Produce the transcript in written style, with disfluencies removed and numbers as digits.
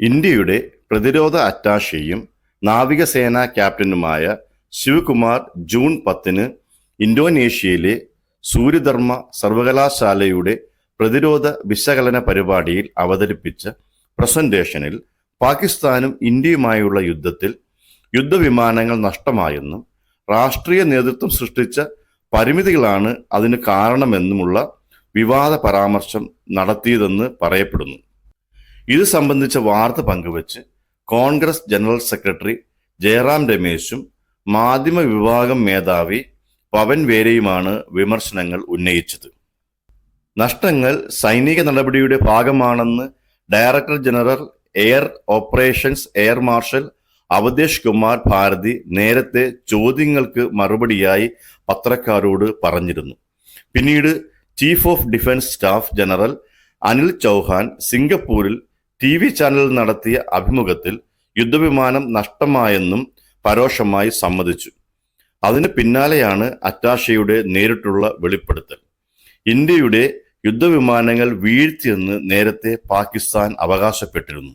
ഇന്ത്യയുടെ പ്രതിരോധ അറ്റാഷെയും നാവികസേനാ ക്യാപ്റ്റനുമായ ശിവകുമാർ ജൂൺ 10 ഇന്തോനേഷ്യയിലെ സൂര്യധർമ്മ സർവകലാശാലയുടെ പ്രതിരോധ വിശകലന പരിപാടിയിൽ അവതരിപ്പിച്ച പ്രസന്റേഷനിൽ പാകിസ്ഥാനും ഇന്ത്യയുമായുള്ള യുദ്ധത്തിൽ യുദ്ധവിമാനങ്ങൾ നഷ്ടമായെന്നും രാഷ്ട്രീയ നേതൃത്വം സൃഷ്ടിച്ച പരിമിതികളാണ് അതിന് കാരണമെന്നുമുള്ള വിവാദ പരാമർശം നടത്തിയതെന്ന് പറയപ്പെടുന്നു. ഇത് സംബന്ധിച്ച വാർത്ത പങ്കുവച്ച് കോൺഗ്രസ് ജനറൽ സെക്രട്ടറി ജയറാം രമേശും മാധ്യമ വിഭാഗം മേധാവി പവൻ വേരയുമാണ് വിമർശനങ്ങൾ ഉന്നയിച്ചത്. നഷ്ടങ്ങൾ സൈനിക നടപടിയുടെ ഭാഗമാണെന്ന് director general air operations air marshal Avadhesh Kumar Bharati നേരത്തെ ചോദ്യങ്ങൾക്ക് മറുപടിയായി പത്രക്കാരോട് പറഞ്ഞിരുന്നു. പിന്നീട് chief of defence staff general Anil Chauhan സിംഗപ്പൂരിൽ TV ചാനലിൽ നടത്തിയ അഭിമുഖത്തിൽ യുദ്ധവിമാനം നഷ്ടമായെന്നും പരോക്ഷമായി സമ്മതിച്ചു. അതിന് പിന്നാലെയാണ് അറ്റാഷെയുടെ നേരിട്ടുള്ള വെളിപ്പെടുത്തൽ. ഇന്ത്യയുടെ യുദ്ധവിമാനങ്ങൾ വീഴ്ത്തിയെന്ന് നേരത്തെ പാകിസ്ഥാൻ അവകാശപ്പെട്ടിരുന്നു.